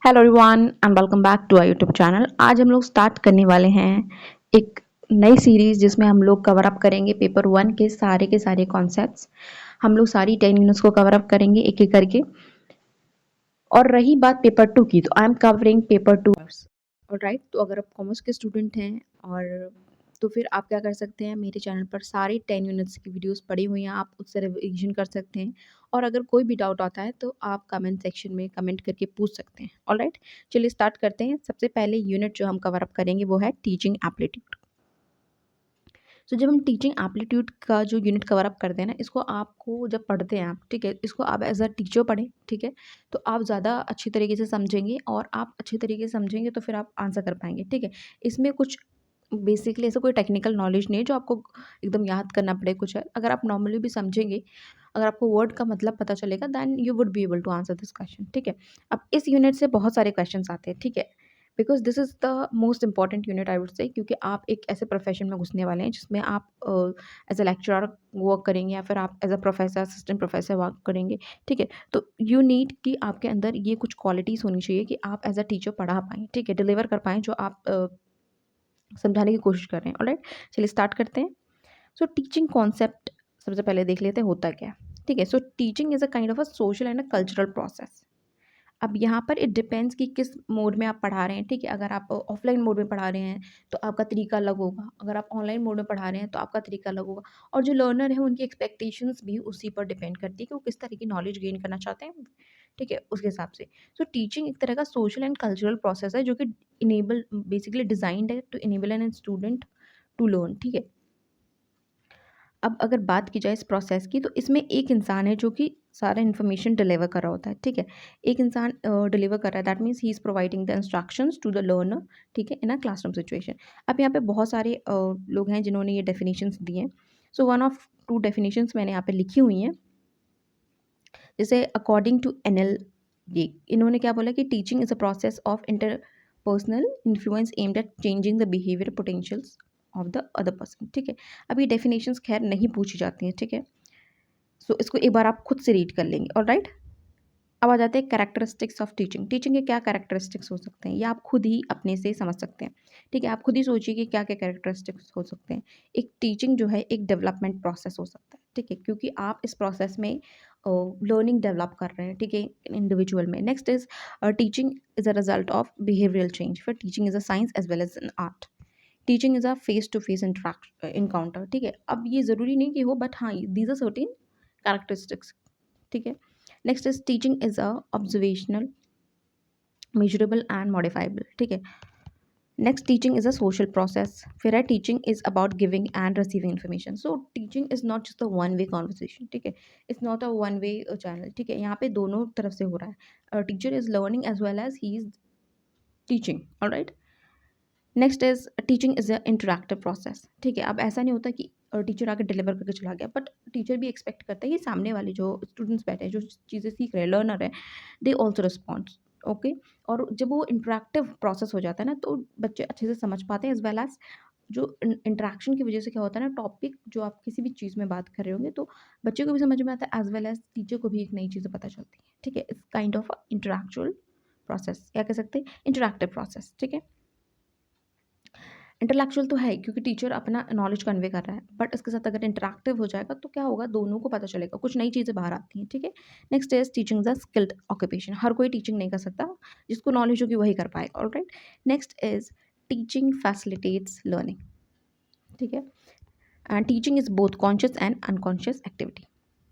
Hello everyone and welcome back to our YouTube channel. आज हम लोग स्टार्ट करने वाले हैं एक नई सीरीज जिसमें हम लोग कवर अप करेंगे पेपर वन के सारे कॉन्सेप्ट्स। हम लोग सारी 10 यूनिट्स को कवर अप करेंगे एक एक करके। और रही बात पेपर टू की, तो I am covering paper two. Alright, तो अगर आप कॉमर्स के स्टूडेंट हैं और तो फिर आप क्या कर सकते हैं, मेरे चैनल पर सारी 10 यूनिट्स की वीडियोस पड़ी हुई हैं, आप उससे रिवीजन कर सकते हैं। और अगर कोई भी डाउट आता है तो आप कमेंट सेक्शन में कमेंट करके पूछ सकते हैं। ऑलराइट, चलिए स्टार्ट करते हैं। सबसे पहले यूनिट जो हम कवर अप करेंगे वो है टीचिंग एप्लीट्यूड। तो जब हम टीचिंग एप्लीट्यूड का जो यूनिट कवर अप करते हैं ना, इसको आपको जब पढ़ते हैं आप, ठीक है, इसको आप एज अ टीचर पढ़ें, ठीक है, तो आप ज़्यादा अच्छी तरीके से समझेंगे और आप अच्छी तरीके से समझेंगे तो फिर आप आंसर कर पाएंगे, ठीक है। इसमें कुछ बेसिकली ऐसा कोई टेक्निकल नॉलेज नहीं है जो आपको एकदम याद करना पड़े। कुछ है, अगर आप नॉर्मली भी समझेंगे, अगर आपको वर्ड का मतलब पता चलेगा, then you would be able to answer this question, ठीक है। अब इस यूनिट से बहुत सारे क्वेश्चंस आते हैं, ठीक है, because this is the most important unit I would say, क्योंकि आप एक ऐसे प्रोफेशन में घुसने वाले हैं जिसमें आप एज अ लेक्चरर वर्क करेंगे या फिर आप as a professor, assistant professor work करेंगे, ठीक है। तो यू नीड कि आपके अंदर ये कुछ क्वालिटीज़ होनी चाहिए कि आप एज अ टीचर पढ़ा पाएँ, ठीक है, डिलीवर कर पाएँ जो आप समझाने की कोशिश कर रहे हैं। ऑलराइट, चलिए स्टार्ट करते हैं। सो टीचिंग कॉन्सेप्ट सबसे पहले देख लेते हैं होता क्या है, ठीक है। So teaching is a kind of a social and a cultural process. अब यहाँ पर इट डिपेंड्स कि किस मोड में आप पढ़ा रहे हैं, ठीक है। अगर आप ऑफलाइन मोड में पढ़ा रहे हैं तो आपका तरीका अलग होगा, अगर आप ऑनलाइन मोड में पढ़ा रहे हैं तो आपका तरीका अलग होगा। और जो लर्नर है उनकी एक्सपेक्टेशंस भी उसी पर डिपेंड करती है कि वो किस तरह की नॉलेज गेन करना चाहते हैं, ठीक है, उसके हिसाब से। सो टीचिंग एक तरह का सोशल एंड कल्चरल प्रोसेस है जो कि इनेबल बेसिकली डिजाइंड है to enable an student to learn, ठीक है। अब अगर बात की जाए इस प्रोसेस की, तो इसमें एक इंसान है जो कि सारा इन्फॉर्मेशन डिलीवर कर रहा होता है, ठीक है। एक इंसान डिलीवर कर रहा है, that means he is providing the instructions to the learner, ठीक है, इन अ क्लासरूम सिचुएशन। अब यहाँ पे बहुत सारे लोग हैं जिन्होंने ये डेफिनेशंस दी हैं। So one of to definitions मैंने यहाँ पे लिखी हुई हैं। जैसे अकॉर्डिंग टू एनएल, ये इन्होंने क्या बोला कि teaching is a process of interpersonal influence aimed at changing the behaviour potentials of the other person, ठीक है। अब ये डेफिनेशंस खैर नहीं पूछी जाती हैं, ठीक है। सो इसको एक बार आप खुद से रीड कर लेंगे। ऑलराइट, अब आ जाते हैं कैरेक्टरिस्टिक्स ऑफ टीचिंग। टीचिंग के क्या कैरेक्टरिस्टिक्स हो सकते हैं, ये आप खुद ही अपने से समझ सकते हैं, ठीक है। आप खुद ही सोचिए कि क्या क्या कैरेक्टरिस्टिक्स हो सकते हैं। एक टीचिंग जो है एक डेवलपमेंट प्रोसेस हो सकता है, ठीक है, क्योंकि आप इस प्रोसेस में लर्निंग डेवलप कर रहे हैं, ठीक है, इंडिविजुअल में। Next is teaching is a result of behavioural change. फिर teaching is a science as well as an art. Teaching is a face to face encounter, ठीक है। अब ये ज़रूरी नहीं कि हो, बट हाँ, दीज आर सर्टेन कैरेक्टरिस्टिक्स, ठीक है। Next is teaching is a observational, measurable and modifiable, ठीक है। Next, teaching is a social process. फिर है teaching is about giving and receiving information. So teaching is not just a one way conversation, ठीक है, it's not a one way channel, ठीक है। यहाँ पे दोनों तरफ से हो रहा है, teacher is learning as well as he is teaching. Alright, next is teaching is a interactive process, ठीक है। अब ऐसा नहीं होता कि टीचर आकर डिलीवर करके चला गया, बट टीचर भी एक्सपेक्ट करता है कि सामने वाले जो स्टूडेंट्स बैठे हैं, जो चीज़ें सीख रहे हैं, लर्नर है, दे ऑल्सो रिस्पॉन्ड, ओके। और जब वो इंटरैक्टिव प्रोसेस हो जाता है ना, तो बच्चे अच्छे से समझ पाते हैं, एज वेल एज जो इंटरेक्शन की वजह से क्या होता है ना, टॉपिक जो आप किसी भी चीज़ में बात कर रहे होंगे तो बच्चे को भी समझ में आता है, एज वेल एज टीचर को भी एक नई चीज़ें पता चलती है, ठीक है। इट्स काइंड ऑफ इंटरेक्चुअल प्रोसेस, क्या कह सकते हैं, इंटरैक्टिव प्रोसेस, ठीक है। इंटेलेक्चुअल तो है क्योंकि टीचर अपना नॉलेज कन्वे कर रहा है, बट इसके साथ अगर इंटरैक्टिव हो जाएगा तो क्या होगा, दोनों को पता चलेगा, कुछ नई चीज़ें बाहर आती हैं, ठीक है। Next is teaching the skilled occupation. हर कोई टीचिंग नहीं कर सकता, जिसको नॉलेज होगी वही कर पाएगा। Alright, next is teaching facilitates learning, ठीक है। And teaching is both conscious and unconscious activity.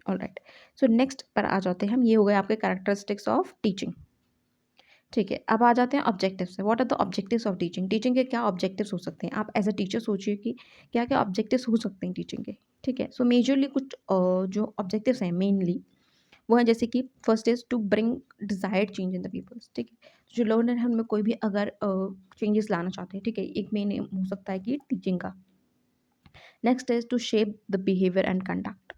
Alright, so next पर आ जाते हैं हम। ये हो गए आपके कैरेक्टरिस्टिक्स ऑफ टीचिंग, ठीक है। अब आ जाते हैं ऑब्जेक्टिव्स से। What are the objectives of teaching. Teaching के क्या ऑब्जेक्टिव्स हो सकते हैं, आप एज अ टीचर सोचिए कि क्या क्या ऑब्जेक्टिव्स हो सकते हैं टीचिंग के, ठीक है। सो मेजरली कुछ जो ऑब्जेक्टिव्स हैं मेनली वो हैं, जैसे कि first is to bring desired change in the peoples, ठीक है। जो लर्नर है उनमें कोई भी अगर चेंजेस लाना चाहते हैं, ठीक है, एक मेन एम हो सकता है कि टीचिंग का। Next is to shape the behaviour and conduct.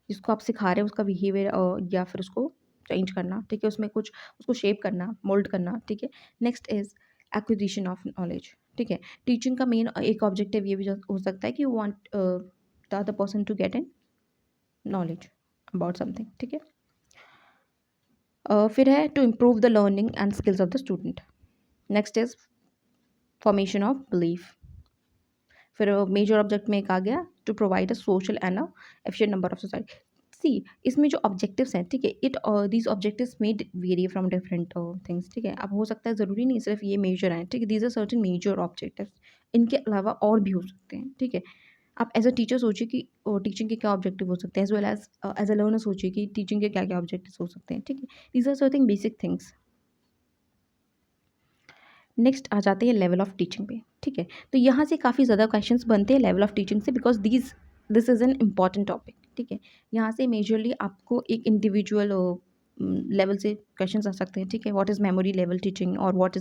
जिसको आप सिखा रहे हैं उसका बिहेवियर या फिर उसको चेंज करना, ठीक है, उसमें कुछ उसको शेप करना, मोल्ड करना, ठीक है। Next is acquisition of knowledge, ठीक है। टीचिंग का मेन एक ऑब्जेक्टिव ये भी हो सकता है कि you want the other person to get in knowledge about something, ठीक है। फिर है to improve the learning and skills of the student. Next is formation of belief. फिर मेजर ऑब्जेक्ट में एक आ गया to provide a social and efficient number of society. See इसमें जो ऑब्जेक्टिव्स हैं, ठीक है, these objectives may vary from different things, ठीक है। अब हो सकता है ज़रूरी नहीं सिर्फ ये मेजर हैं, ठीक है, these are certain major objectives, इनके अलावा और भी हो सकते हैं, ठीक है। आप एज अ टीचर सोचिए कि टीचिंग के क्या ऑब्जेक्टिव हो सकते हैं, as well as a learner सोचिए कि टीचिंग के क्या क्या ऑब्जेक्टिव हो सकते हैं, ठीक है। These are certain basic things. Next आ जाते हैं लेवल ऑफ टीचिंग पे, ठीक है। तो यहाँ से काफ़ी ज़्यादा क्वेश्चंस बनते हैं लेवल ऑफ टीचिंग से, because this is an important topic, ठीक है। यहाँ से मेजरली आपको एक इंडिविजुअल लेवल से क्वेश्चंस आ सकते हैं, ठीक है। What is memory level teaching और what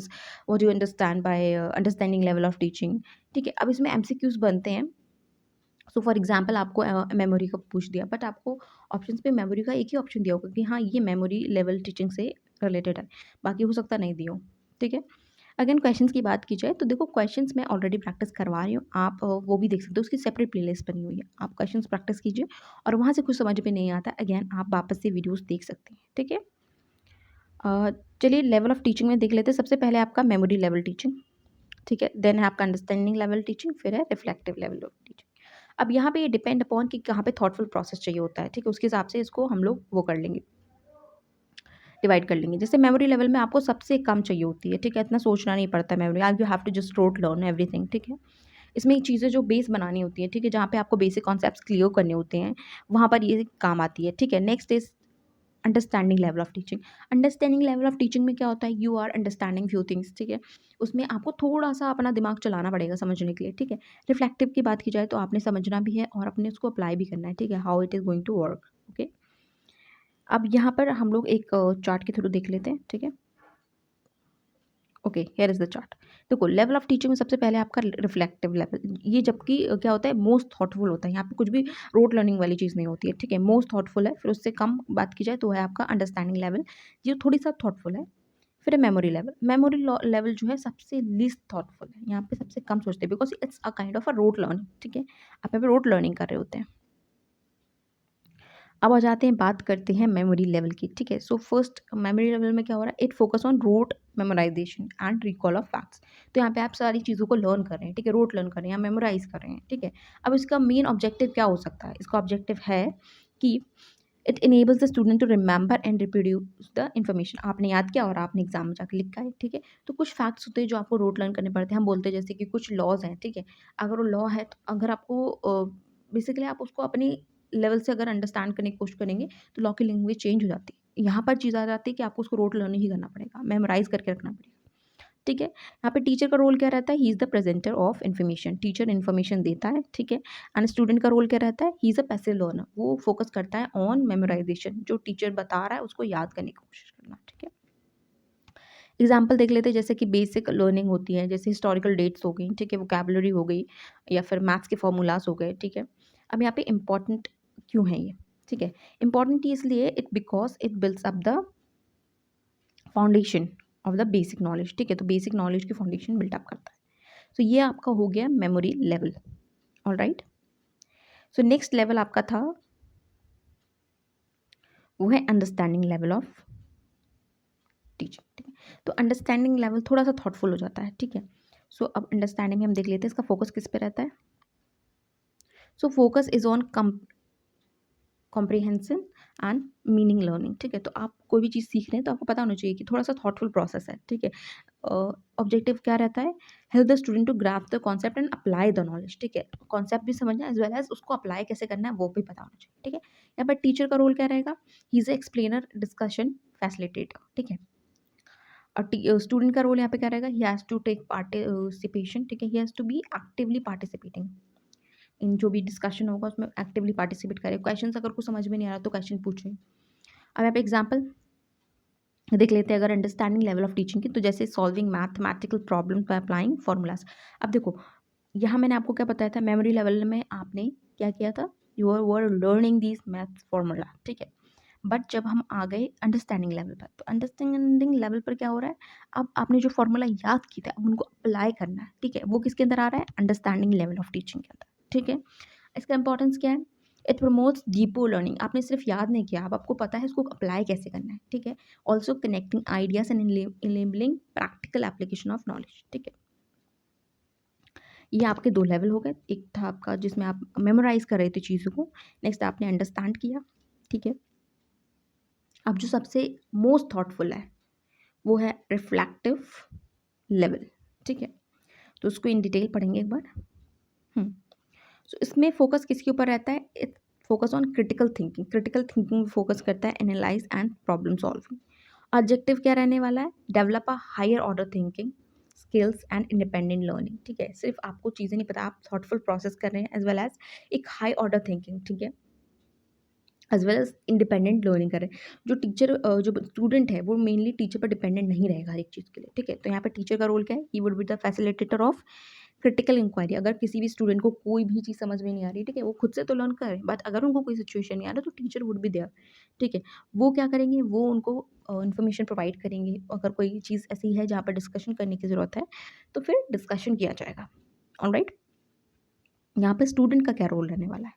you understand by understanding level of teaching, ठीक है। अब इसमें एमसीक्यूज बनते हैं। सो फॉर एग्जाम्पल आपको मेमोरी का पूछ दिया, बट आपको ऑप्शंस पे मेमोरी का एक ही ऑप्शन दिया होगा कि हाँ ये मेमोरी लेवल टीचिंग से रिलेटेड है, बाकी हो सकता नहीं दिया हो, ठीक है। अगेन क्वेश्चंस की बात की जाए तो देखो क्वेश्चंस मैं ऑलरेडी प्रैक्टिस करवा रही हूँ, आप वो भी देख सकते हो, उसकी सेपरेट प्लेलिस्ट बनी हुई है, आप क्वेश्चंस प्रैक्टिस कीजिए और वहाँ से कुछ समझ में नहीं आता अगेन आप वापस से वीडियोस देख सकते हैं, ठीक है। चलिए लेवल ऑफ टीचिंग में देख लेते हैं। सबसे पहले आपका मेमोरी लेवल टीचिंग, ठीक है, देन है आपका अंडरस्टैंडिंग लेवल टीचिंग, फिर है रिफ्लेक्टिव लेवल ऑफ टीचिंग। अब यहाँ पे ये डिपेंड अपॉन कि कहाँ पे थॉटफुल प्रोसेस चाहिए होता है, ठीक है, उसके हिसाब से इसको हम लोग वो कर लेंगे, डिवाइड कर लेंगे। जैसे मेमोरी लेवल में आपको सबसे कम चाहिए होती है, ठीक है, इतना सोचना नहीं पड़ता है memory, you have to just rote learn everything, ठीक है। इसमें चीज़ें जो बेस बनानी होती है, ठीक है, जहाँ पे आपको बेसिक कॉन्सेप्ट्स क्लियर करने होते हैं, वहाँ पर ये काम आती है, ठीक है। Next is understanding level of teaching. Understanding level of teaching में क्या होता है, you are understanding few things, ठीक है, उसमें आपको थोड़ा सा अपना दिमाग चलाना पड़ेगा समझने के लिए, ठीक है। रिफ्लेक्टिव की बात की जाए तो आपने समझना भी है और अपने उसको अप्लाई भी करना है, ठीक है, how it is going to work, okay. अब यहाँ पर हम लोग एक चार्ट के थ्रू देख लेते हैं, ठीक है। Okay, here is the chart. देखो लेवल ऑफ टीचिंग में सबसे पहले आपका रिफ्लेक्टिव लेवल, ये जबकि क्या होता है मोस्ट थॉटफुल होता है, यहाँ पे कुछ भी रोट लर्निंग वाली चीज़ नहीं होती है, ठीक है, मोस्ट थॉटफुल है। फिर उससे कम बात की जाए तो है आपका अंडरस्टैंडिंग लेवल, ये थोड़ी सा थॉटफुल है। फिर है मेमोरी लेवल। मेमोरी लेवल जो है सबसे लीस्ट थॉटफुल है, यहाँ पे सबसे कम सोचते हैं, because it's a kind of a rote learning, ठीक है, आप यहाँ पे रोट लर्निंग कर रहे होते हैं। अब आ जाते हैं, बात करते हैं मेमोरी लेवल की, ठीक है। सो फर्स्ट मेमोरी लेवल में क्या हो रहा है, it focus on rote memorization and recall of facts. तो यहाँ पे आप सारी चीज़ों को लर्न कर रहे हैं, ठीक है, रोट लर्न कर रहे हैं या मेमोराइज कर रहे हैं, ठीक है। अब इसका मेन ऑब्जेक्टिव क्या हो सकता है, इसका ऑब्जेक्टिव है कि it enables the student to remember and reproduce the information. आपने याद किया और आपने एग्जाम में जाकर लिखा है, ठीक है। तो कुछ फैक्ट्स होते हैं जो आपको रोट लर्न करने पड़ते हैं, हम बोलते हैं जैसे कि कुछ लॉज हैं, ठीक है। अगर वो लॉ है तो अगर आपको बेसिकली आप उसको अपनी लेवल से अगर अंडरस्टैंड करने की कोशिश करेंगे तो लॉ की लैंग्वेज चेंज हो जाती है। यहाँ पर चीज़ आ जाती है कि आपको उसको रोट लर्न ही करना पड़ेगा, मेमोराइज करके रखना पड़ेगा, ठीक है। यहाँ पे टीचर का रोल क्या रहता है, he is the presenter of information, teacher information देता है, ठीक है। एंड स्टूडेंट का रोल क्या रहता है, he is a passive learner, वो फोकस करता है ऑन मेमोराइजेशन, जो टीचर बता रहा है उसको याद करने की कोशिश करना, ठीक है। एग्जाम्पल देख लेते हैं, जैसे कि बेसिक लर्निंग होती है, जैसे हिस्टोरिकल डेट्स हो गई, ठीक है, वोकैबुलरी हो गई या फिर मैथ्स के फॉर्मूलाज हो गए, ठीक है। अब यहाँ पे इंपॉर्टेंट क्यों है ये, ठीक है, इंपॉर्टेंट इसलिए it because it builds up the foundation of the basic knowledge, ठीक है, तो बेसिक नॉलेज की फाउंडेशन बिल्टअप करता है। तो ये आपका हो गया memory level, all right. So next level आपका था वो है अंडरस्टैंडिंग लेवल ऑफ टीचिंग, ठीक है। तो अंडरस्टैंडिंग लेवल थोड़ा सा थॉटफुल हो जाता है, ठीक है। सो अब अंडरस्टैंडिंग में हम देख लेते हैं इसका फोकस किस पे रहता है। So focus is on comprehension and meaning learning, ठीक है। तो आप कोई भी चीज़ सीख रहे हैं तो आपको पता होना चाहिए कि थोड़ा सा थॉटफुल प्रोसेस है, ठीक है। ऑब्जेक्टिव क्या रहता है, help the student to grasp the concept and apply the knowledge, ठीक है, कॉन्सेप्ट भी समझना एज वेल एज उसको अप्लाई कैसे करना है वो भी पता होना चाहिए, ठीक है। यहाँ पर टीचर का रोल क्या रहेगा, he is a explainer discussion facilitator, ठीक है। और स्टूडेंट का रोल यहाँ पे क्या रहेगा, he has to take participation, ठीक है, he has to be actively participating in जो भी डिस्कशन होगा उसमें एक्टिवली पार्टिसिपेट करें। क्वेश्चन अगर कुछ समझ में नहीं आ रहा तो क्वेश्चन पूछें। अब यहाँ पे एग्जाम्पल देख लेते हैं अगर अंडरस्टैंडिंग लेवल ऑफ टीचिंग की, तो जैसे solving mathematical problem by applying formulas. अब देखो यहाँ मैंने आपको क्या बताया था, मेमोरी लेवल में आपने क्या किया था, you were learning this maths formula, ठीक है। बट जब हम आ गए अंडरस्टैंडिंग लेवल पर, तो अंडरस्टैंडिंग लेवल पर क्या हो रहा है, अब आपने जो फॉर्मूला याद की था अब उनको अप्लाई करना है, ठीक है, वो किसके अंदर आ रहा है, अंडरस्टैंडिंग लेवल ऑफ टीचिंग के अंदर, ठीक है। इसका इंपॉर्टेंस क्या है, इट प्रमोट्स डीपर लर्निंग, आपने सिर्फ याद नहीं किया, अब आपको पता है इसको अप्लाई कैसे करना है, ठीक है। Also connecting ideas and enabling practical application of knowledge, ठीक है। ये आपके दो लेवल हो गए, एक था आपका जिसमें आप मेमोराइज कर रहे थे चीज़ों को, नेक्स्ट आपने अंडरस्टैंड किया, ठीक है। अब जो सबसे मोस्ट थॉटफुल है वो है रिफ्लेक्टिव लेवल, ठीक है। तो उसको इन डिटेल पढ़ेंगे एक बार। सो इसमें फोकस किसके ऊपर रहता है, it focus on critical thinking, critical thinking focus करता है, analyse and problem solving. Objective क्या रहने वाला है, develop a higher order thinking skills and independent learning, ठीक है। सिर्फ आपको चीज़ें नहीं पता, आप थॉटफुल प्रोसेस कर रहे हैं एज वेल एज एक हाई ऑर्डर थिंकिंग, ठीक है, as well as independent learning करें। जो टीचर जो स्टूडेंट है वो मेनली टीचर पर डिपेंडेंट नहीं रहेगा हर एक चीज़ के लिए, ठीक है। तो यहाँ पे टीचर का रोल क्या है, he would be the facilitator of critical inquiry. अगर किसी भी स्टूडेंट को कोई भी चीज़ समझ में नहीं आ रही, ठीक है, वो खुद से तो लर्न करें, बट अगर उनको कोई सिचुएशन नहीं आ रहा तो टीचर वुड बी देयर, ठीक है। वो क्या करेंगे, वो उनको इन्फॉर्मेशन प्रोवाइड करेंगे, अगर कोई चीज़ ऐसी है जहाँ पर डिस्कशन करने की ज़रूरत है तो फिर डिस्कशन किया जाएगा, ऑलराइट। यहाँ पे स्टूडेंट का क्या रोल रहने वाला है,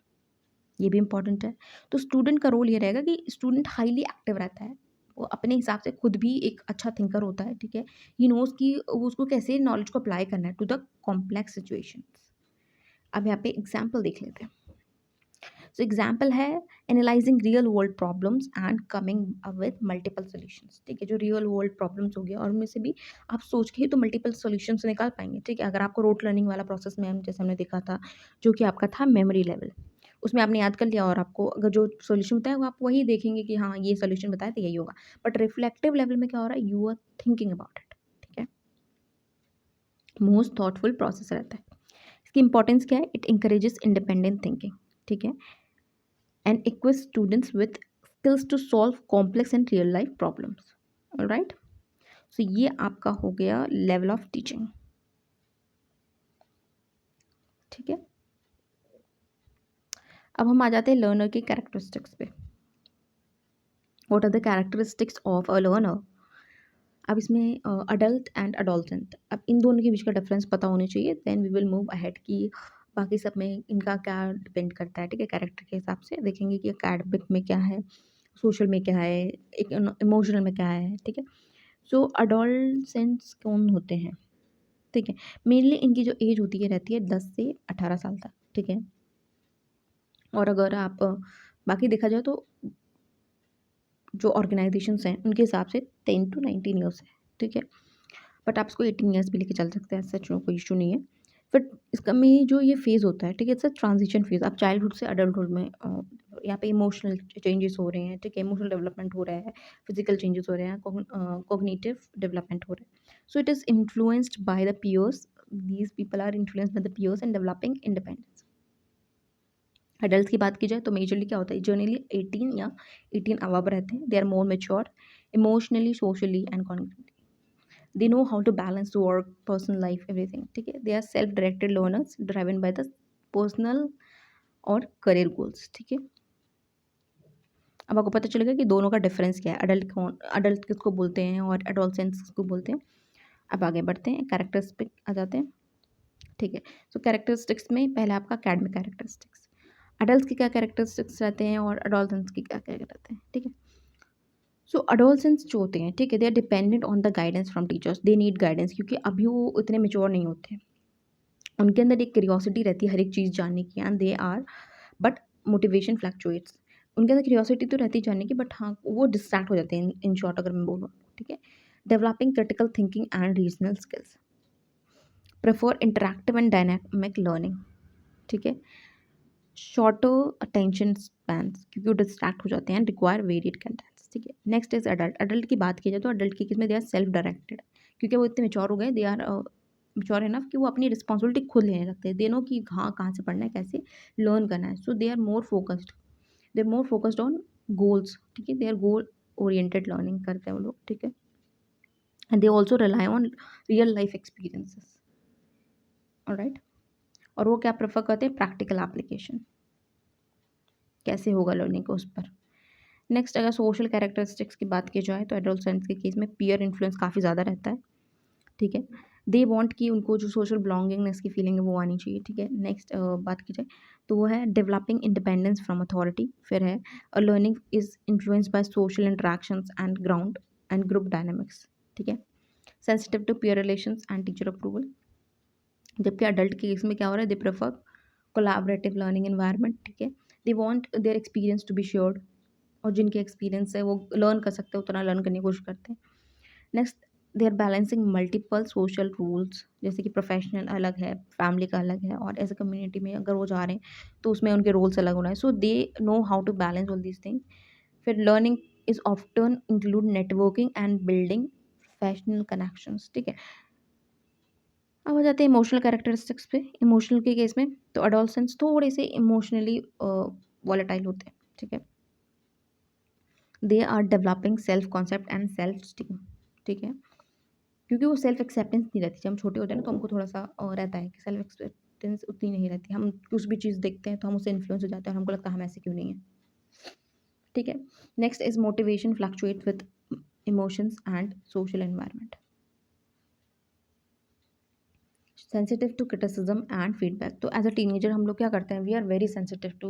ये भी इंपॉर्टेंट है। तो स्टूडेंट का रोल ये रहेगा कि स्टूडेंट हाईली एक्टिव रहता है, वो अपने हिसाब से खुद भी एक अच्छा थिंकर होता है, ठीक है। ही नोज कि वो उसको कैसे नॉलेज को अप्लाई करना है टू द कॉम्प्लेक्स सिचुएशंस। अब यहाँ पे एग्जाम्पल देख लेते हैं। सो एग्जाम्पल है analysing real world problems and coming up with multiple solutions, ठीक है। जो रियल वर्ल्ड प्रॉब्लम्स हो गया और उनमें से भी आप सोच के ही तो मल्टीपल सॉल्यूशंस निकाल पाएंगे, ठीक है। अगर आपको रोट लर्निंग वाला प्रोसेस में जैसे हमने देखा था, जो कि आपका था मेमोरी लेवल, उसमें आपने याद कर लिया और आपको अगर जो सॉल्यूशन बताया वो आप वही देखेंगे कि हाँ ये सॉल्यूशन बताया तो यही होगा। बट रिफ्लेक्टिव लेवल में क्या हो रहा है, you are thinking about it, ठीक है। मोस्ट थॉटफुल प्रोसेस रहता है। इसकी इंपॉर्टेंस क्या है, इट इंकरेजेस इंडिपेंडेंट थिंकिंग, ठीक है, and equips students with skills to solve complex and real life problems, alright। so ये आपका हो गया लेवल ऑफ टीचिंग, ठीक है। अब हम आ जाते हैं लर्नर के कैरेक्टरिस्टिक्स पे। What are the characteristics of a learner. अब इसमें अडल्ट एंड अडोलसेंट, अब इन दोनों के बीच का डिफरेंस पता होनी चाहिए, then we will move ahead कि बाकी सब में इनका क्या डिपेंड करता है, ठीक है। कैरेक्टर के हिसाब से देखेंगे कि अकेडमिक में क्या है, सोशल में क्या है, एक इमोशनल में क्या है, ठीक है। सो अडोलसेंट्स कौन होते हैं, ठीक है। मेनली इनकी जो एज होती है रहती है 10 से 18 साल तक, ठीक है। और अगर आप बाकी देखा जाए तो जो ऑर्गेनाइजेशंस हैं उनके हिसाब से 10 to 19 ईयर्स है, ठीक है। बट आप इसको 18 ईयर्स भी लेके चल सकते हैं, सच में कोई इशू नहीं है। फिर इसका में जो ये फेज़ होता है, ठीक है, इट्स अ ट्रांजिशन फेज़। आप चाइल्डहुड से अडल्टहुड में यहाँ पे इमोशनल चेंजेस हो रहे हैं, ठीक है, इमोशनल डेवलपमेंट हो रहा है, फिजिकल चेंजेस हो रहे हैं, कॉग्निटिव डेवलपमेंट हो रहा है। So it is influenced by the peers, these people are influenced by the peers and developing independence. Adult की बात की जाए तो मेजरली क्या होता है, जनरली 18 या 18 अबव रहते हैं, they are more mature emotionally, socially and confidently, they know how to balance work personal life everything, ठीक है। They are self directed learners driven by the personal और करियर गोल्स, ठीक है। अब आपको पता चलेगा कि दोनों का डिफरेंस क्या है, अडल्ट किसको बोलते हैं और एडोलसेंस किसको बोलते हैं। अब आगे बढ़ते हैं, कैरेक्टरिस्टिक आ जाते हैं, ठीक है। सो कैरेक्टरिस्टिक्स में पहले आपका एकेडमिक कैरेक्टरिस्टिक्स, अडल्ट की क्या कैरेक्टरिस्टिक्स रहते हैं और एडोलसेंस की क्या क्या रहते हैं, ठीक है। सो अडोलसेंस जो होते हैं, ठीक है, they are dependent on the guidance from teachers, they need guidance, क्योंकि अभी वो इतने मेच्योर नहीं होते, उनके अंदर एक क्यूरियोसिटी रहती है हर एक चीज़ जानने की, and they are but motivation fluctuates. उनके अंदर क्यूरियोसिटी तो रहती है जानने की, बट हाँ वो डिस्ट्रैक्ट हो जाते हैं, इन शॉर्ट अगर मैं बोलूँ, ठीक है। Developing critical thinking and regional skills, prefer interactive and dynamic learning, ठीक है। शॉर्टर अटेंशन स्पैन्स, क्योंकि वो डिस्ट्रैक्ट हो जाते हैं, रिक्वायर वेरिएड कंटेंट्स, ठीक है। नेक्स्ट इज अडल्ट, अडल्ट की बात की जाए तो अडल्ट की किसमें, दे आर सेल्फ डायरेक्टेड, क्योंकि वो इतने मेच्योर हो गए, दे आर मेच्योर इनफ कि वो अपनी रिस्पॉन्सिबिलिटी खुद लेने लगते हैं, दे नो कि हाँ कहाँ से पढ़ना है, कैसे लर्न करना है। So they are more focused on goals, ठीक है, they are goal oriented learning करते हैं वो लोग, ठीक है। And they also rely on real life experiences, alright. और वो क्या प्रेफर करते हैं, प्रैक्टिकल एप्लीकेशन, कैसे होगा लर्निंग को उस पर। नेक्स्ट अगर सोशल कैरेक्टरिस्टिक्स की बात की जाए तो एडोलसेंट्स के केस में पीयर इन्फ्लुएंस काफ़ी ज़्यादा रहता है, ठीक है। दे वांट कि उनको जो सोशल बिलोंगिंगनेस की फीलिंग है वो आनी चाहिए, ठीक है। नेक्स्ट बात की जाए तो वो है डेवलपिंग इंडिपेंडेंस फ्रॉम अथॉरिटी। फिर है learning is influenced by social interactions and ground and group dynamics, ठीक है। Sensitive to peer relations and teacher approval. जबकि अडल्ट के केस में क्या हो रहा है, they prefer collaborative learning environment, ठीक है। They want their experience to be assured, और जिनके एक्सपीरियंस है वो लर्न कर सकते हैं उतना लर्न करने की कोशिश करते हैं। Next, they are balancing multiple social roles, जैसे कि प्रोफेशनल अलग है, फैमिली का अलग है, और एज अ कम्युनिटी में अगर वो जा रहे हैं तो उसमें उनके रोल्स अलग होना है। So they know how to balance all these things. फिर learning is often include networking and building professional connections, ठीक है। अब आ जाते हैं इमोशनल कैरेक्टरिस्टिक्स पे। इमोशनल के केस में तो अडोलसेंस थोड़े से इमोशनली वॉलेटाइल होते हैं, ठीक है। They are developing self concept and self esteem, ठीक है। क्योंकि वो सेल्फ एक्सेप्टेंस नहीं रहती। जब हम छोटे होते हैं ना तो हमको थोड़ा सा रहता है कि सेल्फ एक्सेप्टेंस उतनी नहीं रहती। हम कुछ भी चीज़ देखते हैं तो हम उससे इन्फ्लुएंस हो जाते हैं और हमको लगता है हम ऐसे क्यों नहीं है, ठीक है। Next is motivation fluctuate with emotions and social environment. Sensitive to criticism and feedback. तो एज अ टीनेजर हम लोग क्या करते हैं, we are very sensitive to,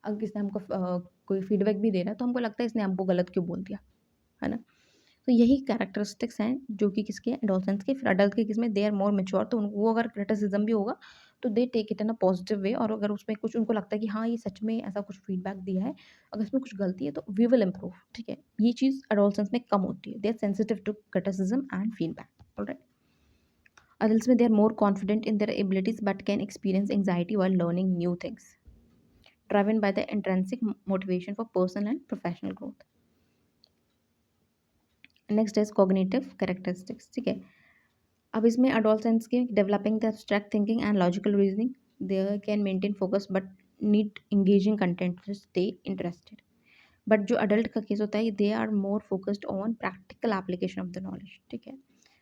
अगर किसी ने हमको कोई फीडबैक भी दे रहा है तो हमको लगता है इसने हमको गलत क्यों बोल दिया, है ना। तो यही कैरेक्टरिस्टिक्स हैं जो कि किसके, एडोलसेंस के। फिर अडल्ट के किसमें, दे आर मोर मेच्योर, तो वो अगर क्रिटिसिज्म भी होगा तो they take it in a positive way, और अगर उसमें कुछ उनको लगता है कि हाँ ये सच में ऐसा कुछ फीडबैक दिया है, अगर इसमें कुछ गलती है तो वी विल इम्प्रूव, ठीक है। ये चीज़ एडोलसेंस में कम होती है। They are sensitive to criticism and feedback, alright. Adults में they are more confident in their abilities but can experience anxiety while learning new things, driven by the intrinsic motivation for personal and professional growth. Next is cognitive characteristics, ठीक है। अब इसमें adolescents के developing the abstract thinking and logical reasoning, they can maintain focus but need engaging content to stay interested. But जो adult का case होता है they are more focused on practical application of the knowledge, ठीक है।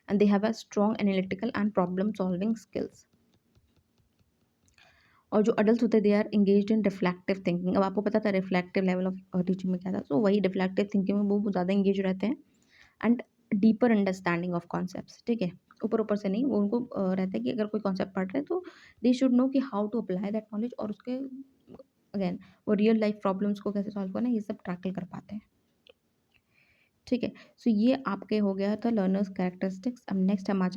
And they have a strong analytical and problem solving skills. और जो adult होते हैं they are engaged in reflective thinking. अब आपको पता था रिफ्लेक्टिव लेवल ऑफ टीचिंग में क्या था, तो वही रिफ्लेक्टिव थिंकिंग में वो ज़्यादा एंगेज रहते हैं। And deeper understanding of concepts, ठीक है। ऊपर ऊपर से नहीं, वो उनको रहता है कि अगर कोई कॉन्सेप्ट पढ़ रहे हैं तो दे शुड नो कि how to apply that knowledge, और उसके अगेन वो रियल लाइफ प्रॉब्लम्स को कैसे सॉल्व करना है, ये सब टैकल कर पाते हैं, ठीक है। सो ये आपके हो गया था लर्नर्स कैरेक्टरिस्टिक्स। अब नेक्स्ट हम आ